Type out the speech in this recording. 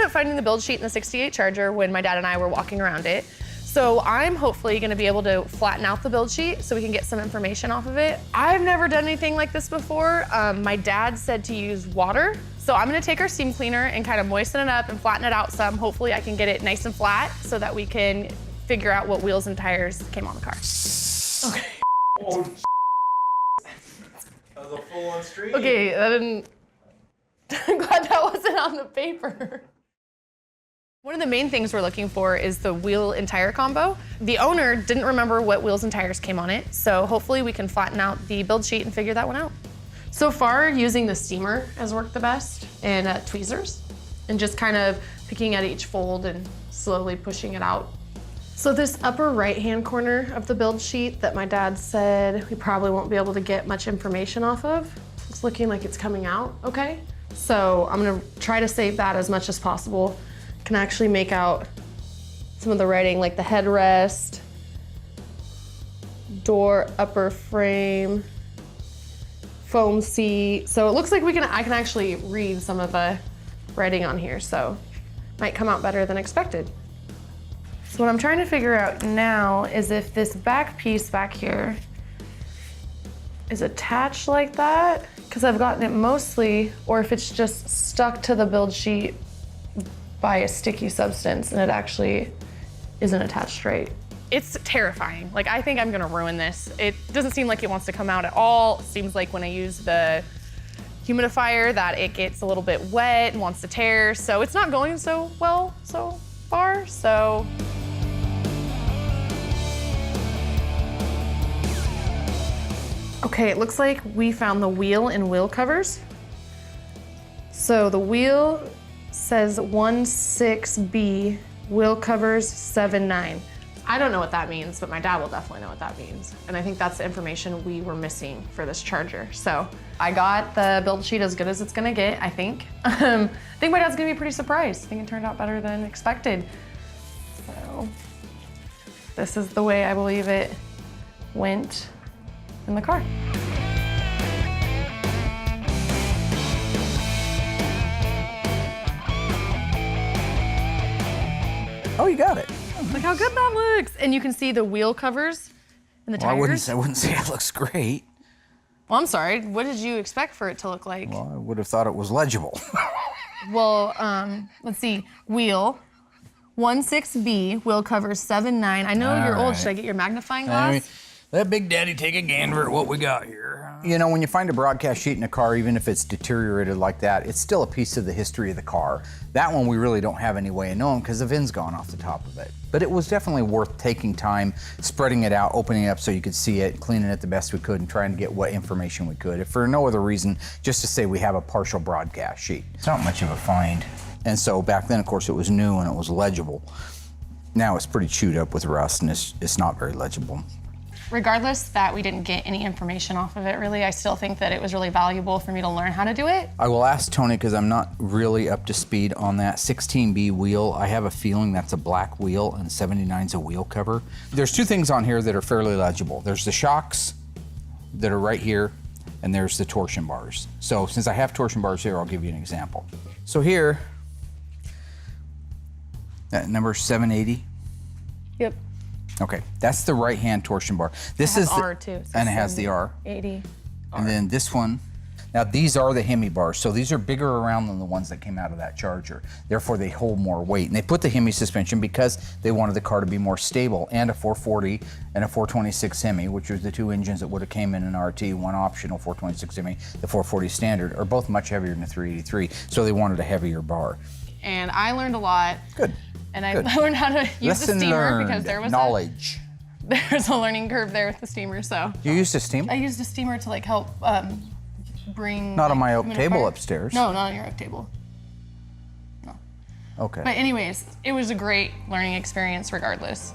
up finding the build sheet in the 68 Charger when my dad and I were walking around it. So I'm hopefully gonna be able to flatten out the build sheet so we can get some information off of it. I've never done anything like this before. My dad said to use water. So I'm gonna take our steam cleaner and kind of moisten it up and flatten it out some. Hopefully I can get it nice and flat so that we can figure out what wheels and tires came on the car. Okay. Oh, that was a full-on stream. Okay, that didn't, I'm glad that wasn't on the paper. One of the main things we're looking for is the wheel and tire combo. The owner didn't remember what wheels and tires came on it, so hopefully we can flatten out the build sheet and figure that one out. So far, using the steamer has worked the best, and tweezers, and just kind of picking at each fold and slowly pushing it out. So this upper right-hand corner of the build sheet that my dad said we probably won't be able to get much information off of, it's looking like it's coming out okay. So I'm gonna try to save that as much as possible. Can actually make out some of the writing, like the headrest, door upper frame, foam seat. So it looks like I can actually read some of the writing on here, so might come out better than expected. So what I'm trying to figure out now is if this back piece back here is attached like that, because I've gotten it mostly, or if it's just stuck to the build sheet by a sticky substance and it actually isn't attached straight. It's terrifying. Like, I think I'm gonna ruin this. It doesn't seem like it wants to come out at all. It seems like when I use the humidifier that it gets a little bit wet and wants to tear. So it's not going so well so far, so. Okay, it looks like we found the wheel and wheel covers. So the wheel says 16B, wheel covers 79. I don't know what that means, but my dad will definitely know what that means. And I think that's the information we were missing for this Charger. So I got the build sheet as good as it's gonna get, I think. I think my dad's gonna be pretty surprised. I think it turned out better than expected. So this is the way I believe it went in the car. Oh, you got it. Look how good that looks. And you can see the wheel covers and the tires. I wouldn't say it looks great. Well, I'm sorry. What did you expect for it to look like? Well, I would have thought it was legible. Well, let's see. Wheel, 16B, wheel covers 79. I know you're old. Should I get your magnifying glass? I mean, let Big Daddy take a gander at what we got here. You know, when you find a broadcast sheet in a car, even if it's deteriorated like that, it's still a piece of the history of the car. That one we really don't have any way of knowing because the VIN's gone off the top of it. But it was definitely worth taking time, spreading it out, opening it up so you could see it, cleaning it the best we could, and trying to get what information we could. If for no other reason, just to say we have a partial broadcast sheet. It's not much of a find. And so back then, of course, it was new and it was legible. Now it's pretty chewed up with rust and it's not very legible. Regardless that we didn't get any information off of it, really, I still think that it was really valuable for me to learn how to do it. I will ask Tony, because I'm not really up to speed on that 16B wheel. I have a feeling that's a black wheel and 79's a wheel cover. There's two things on here that are fairly legible. There's the shocks that are right here, and there's the torsion bars. So since I have torsion bars here, I'll give you an example. So here, that number 780. Yep. Okay, that's the right-hand torsion bar. This is R too. So and it has the R. 80. And then this one. Now these are the Hemi bars, so these are bigger around than the ones that came out of that Charger. Therefore, they hold more weight. And they put the Hemi suspension because they wanted the car to be more stable, and a 440 and a 426 Hemi, which are the two engines that would have came in an RT, one optional 426 Hemi, the 440 standard, are both much heavier than the 383. So they wanted a heavier bar. And I learned a lot. Good. And I learned how to use the steamer because there was knowledge. There's a learning curve there with the steamer, so. You used a steamer? I used a steamer to like help bring. Not on my oak humidifier. table upstairs. No, not on your oak table. No. Okay. But anyways, it was a great learning experience regardless.